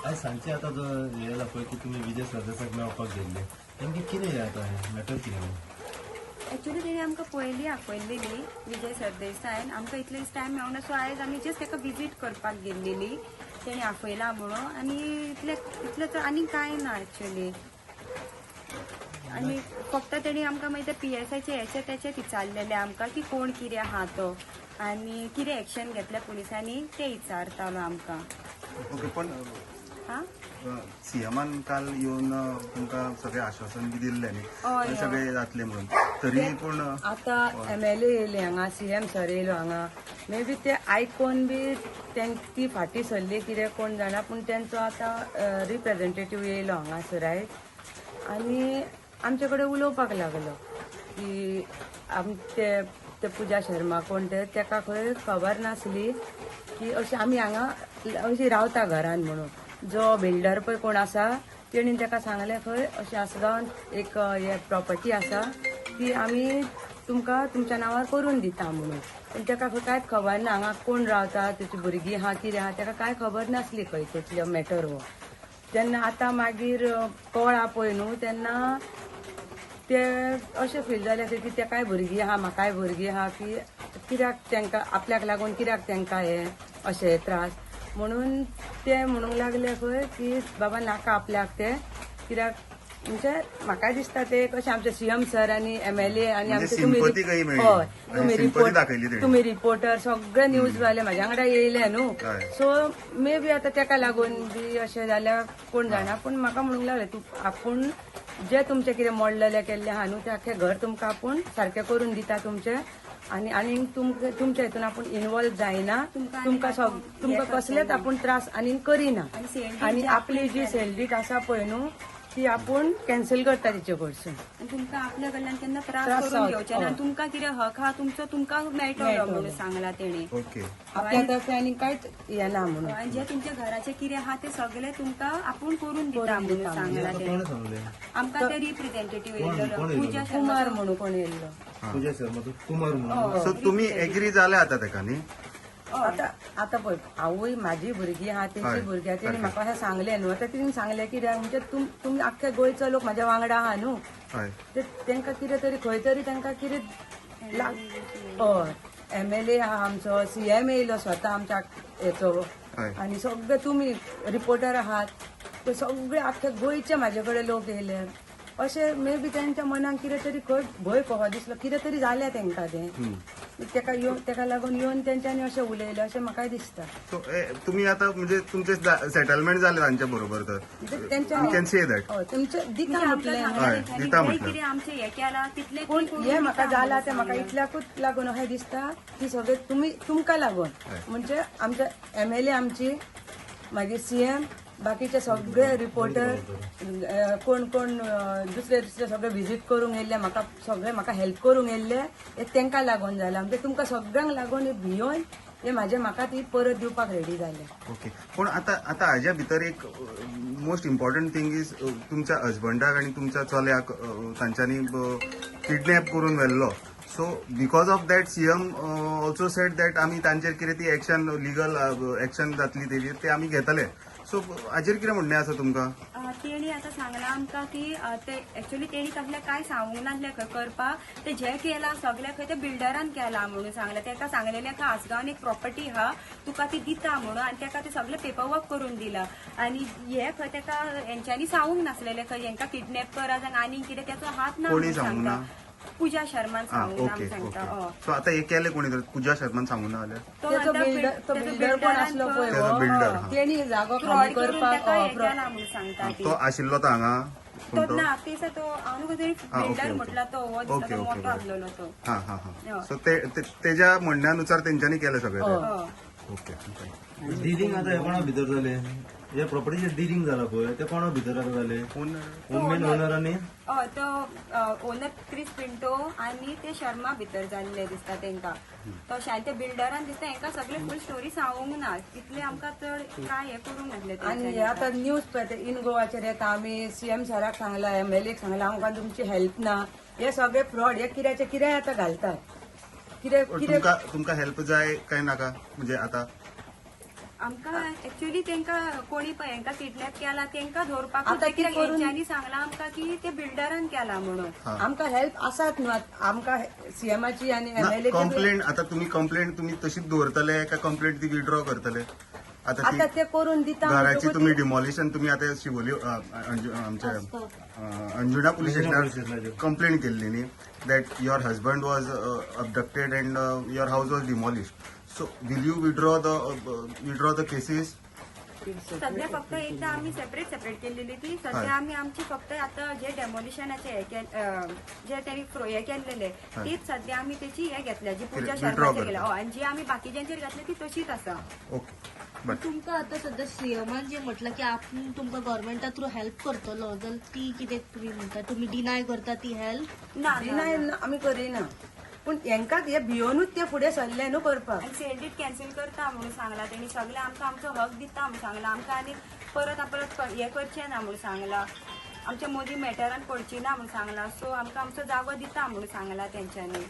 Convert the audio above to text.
आज सांगचे आता जो हे जाता पळय की तुमी विजय सरदेसाईक मेळपाक गेल्ले नेमके कितें आता मॅटर कितें एक्चुअली तेणी आमकां पयलीं आपयल्लेली विजय सरदेसायन आमकां इतले दीस टायम मेळना सो आयज आमी जस्ट ताका विजीट करपाक गेल्लेली तेणी आपयला म्हणून आनी इतले तर आनी कांय ना एक्चुअली आनी फक्त तेणी आमकां मागीर PSIचे हेचे तेचे विचारलेले आमकां की कोण कितें आहा तो आनी कितें एक्शन घेतल्या पुलिसांनी ते विचारतालो आमकां. ओके पण हा सीएमान काल येवन तुमकां सगळें आश्वासन बी दिल्लें न्ही हय सगळें जातलें म्हणून तरी पूण आता MLA येयले हांगा CM सर येयलो हांगा मे बी ते आयकोन बी ती फाटी सरली कितें कोण जाणा पूण तेंचो आतां रिप्रेझेंटेटीव येयलो हांगासर आयज आनी आमचे कडेन उलोवपाक लागलो की ते पुजा शर्मा कोण तेका खंय खबर नासली की अशी आमी हांगा अशी रावता घरान म्हणून जो बिल्डर पळय कोण आसा तेणीन ताका सांगलें खंय अशें आसगांवान एक हे प्रॉपर्टी आसा ती आमी तुमकां तुमच्या नांवार करून दिता म्हणून पूण ताका खंय कांयच खबर ना हांगा कोण रावता तेची भुरगीं आहा कितें आहा ताका कांय खबर नासली खंय तेचो मॅटर हो तेन्ना आतां मागीर कळ्ळा पळय न्हू तेन्ना ते अशें फील जालें की तेकाय भुरगीं आहा म्हाकाय भुरगीं आहा की कित्याक तांकां आपल्याक लागून कित्याक तांकां हे अशे त्रास म्हणून ते म्हणूंक लागले खंय की बाबा नाका आपल्याक ते कित्याक म्हणजे म्हाका दिसता ते कशें आमचे CM सर आनी MLA आनी आमचे तुमी रिपोर्टर सगळे न्यूज वाले म्हाज्या वांगडा येयले न्हू सो मे बी आतां ताका लागून बी अशें जाल्यार कोण जाणा पूण म्हाका म्हणूंक लागले तूं आपूण जे तुमचे कितें मोडलेले केल्ले आहा न्हू ते आख्खें घर तुमकां आपूण सारकें करून दिता तुमचें आनी तुमच्या हितून आपूण इन्वॉल्व जायना तुमकां कसलेच आपूण त्रास आनी करिना आनी आपली जी सॅलरी आसा पळय न्हू ती आपूण कॅन्सल करता तिचे कडसून तुमकां आपल्या कडल्यान केन्ना त्रास करून घेवचे ना तुमकां कितें हक आहा तुमचो तुमकां मेळटलो म्हणून सांगला तेणी आपल्या तर्फे आनी कांयच येना म्हणून आनी जे तुमच्या घराचे कितें आहा ते सगळे तुमकां आपूण करून दिता म्हणून सांगला तेणी आमकां ते रिप्रेझेंटेटीव येयल्लो पूजा कुमार म्हणून कोण येयल्लो पूजा शर्मा कुमार म्हणून सो तुमी एग्री जाले आतां ताका न्ही आता पळय हांवूय म्हाजी भुरगीं आहा तेची भुरग्यां तेणी म्हाका अशें सांगलें न्हू आतां तिणें सांगलें कित्याक म्हणजे तुमी आख्खे गोंयचो लोक म्हाज्या वांगडा आहा न्हू तांकां कितें तरी खंय तरी तांकां कितें हय MLA आहा आमचो CM येयलो स्वता आमच्या हेचो आनी सगळे तुमी रिपोर्टर आहात ते सगळे आख्खे गोंयचे म्हाजे कडेन लोक येयले अशें मे बी तेंच्या मनाक कितें तरी खंय भंय कहो दिसलो कितें तरी जालें तेंकां तें तेका लागून येवन तेंच्यांनी अशें उलयलें अशें म्हाकाय दिसता तुमी आतां म्हणजे तुमचे सेटलमेंट जालें तांच्या बरोबर तर तुमचें दिता म्हटलें आमचे हे केला तितले पूण हें म्हाका जालां तें म्हाका इतल्याकूच लागून अशें दिसता की सगळे तुमकां लागून म्हणजे आमचे MLA आमची मागीर CM बाकीचे सगळे रिपोर्टर कोण कोण दुसरे सगळे विजीट करूंक येयल्ले म्हाका सगळे म्हाका हेल्प करूंक येयल्ले हे तांकां लागून जालें म्हणजे तुमकां सगळ्यांक लागून भियोन हे म्हाका ती परत दिवपाक रेडी जाले. ओके पूण आतां हाज्या भितर एक मोस्ट इम्पॉर्टंट थिंग इज तुमच्या हजबंडाक आनी तुमच्या चल्याक तांच्यांनी किडनॅप करून व्हेल्लो so because of that CM also said that आमी तांचेर कितें ती एक्शन लिगल एक्शन जातली तेजेर ते आमी घेतले सो हाजेर कितें म्हणणें आसा तुमकां तेणी आतां सांगला आमकां की ते एक्चुअली तेणी तसलें कांय सांगूंक नासलें खंय करपाक ते जें केलां सगळें खंय ते बिल्डरान केलां म्हणून सांगलें ताका सांगलेलें का आसगांवान एक प्रॉपर्टी आहा तुका ती दिता म्हणून आनी ताका ते सगळें पेपरवर्क करून दिला आनी हे खंय ताका हेंच्यांनी सांगूंक नासलेलें खंय हेंकां किडनॅप करा जावन आनी कितें त्याचो हात ना म्हणून सांगता पूजा शर्मान सांगता सो आतां हे केलें कोणी तर पूजा शर्मान सांगून ना जाल्यार तो बिल्डर कोण आसलो पळय तेणी जागो खाली करपाक सांगता तो आशिल्लो तो हांगा तो ना तेसा तो हांव बिल्डर म्हटला तो मोठो आसलेलो तो सो तेज्या म्हणण्यानुसार तेंच्यांनी केलें सगळें ओके डिलिंग आतां हे कोणा भितर जालें जे प्रॉपर्टीचे डिलिंग जाला पळय ते कोणा भितर आतां जालें मेन ओनर आनी हय तो ओनर क्रिस पिंटो आनी ते शर्मा भितर जाल्ले दिसता तेंकां तशें आनी ते बिल्डरान दिसता हेंकां सगळे फूल स्टोरी सांगूंक ना तितले आमकां चड काय हे करूंक नासले आनी आतां न्यूज पळय ते इन गोवाचेर येता आमी CM सराक सांगला MLAक सांगला आमकां तुमची हेल्प ना हे सगळे फ्रॉड हे कित्याचे कितेंय आतां घालतात तुमका हेल्प जाय काय नाका म्हणजे आता आमकां ऍक्च्युली तांकां कोणी पण हांकां किडनॅप केला तांकां धरपाक आतां कित्याक कितें करून- हेंच्यांनी सांगलां आमकां की ते बिल्डरान केला म्हणून हा. आमकां हेल्प आसात न्हू आमकां सीएमाची आणि MLA ची कंप्लेंट आता तुम्ही कंप्लेंट तुम्ही तशीच दवरतले काय कंप्लेंट ती विड्रॉ करतले आता आता ती ते करून दिता घराची म्हणटकूच तुम्ही डिमॉलिशन तुम्ही आता शिवोली आमच्या अंजुना पोलीस स्टेशनार कंप्लेंट केल्ली न्ही that your husband was abducted and your house was demolished so will you withdraw the cases सध्या फक्त एकदा आम्ही सेपरेट केलेली ती हय. सध्या आम्ही आमची फक्त आता जे डेमोलिशनाचे जे त्यांनी हे केलेले हय. तीच सध्या आम्ही त्याची हे घेतल्या जी पूजा withdraw शर्माचे करता. केल्या आणि जी आम्ही बाकीच्यांचेर घातली ती तशीच आसा ओके बट तुमकां आतां सध्या सीएमान जे म्हटलं की आपण तुमकां गव्हर्मेंटा थ्रू हेल्प करतलो जाल्यार ती कितें तुमी म्हणटा तुमी डिनाय करता ती हेल्प ना डिनाय आमी करिना पूण हेंकां हे भियोनूच ते फुडें सरले न्हू करपाक सेलडीट कॅन्सल करता म्हणून सांगला त्यांनी सगळे आमकां आमचो हक दिता म्हणून सांगला आमकां आनी परत हे करचें ना म्हणून सांगला आमच्या मोदी मॅटरान पडची ना म्हणून सांगला सो आमकां आमचो जागो दिता म्हणून सांगला तेंच्यांनी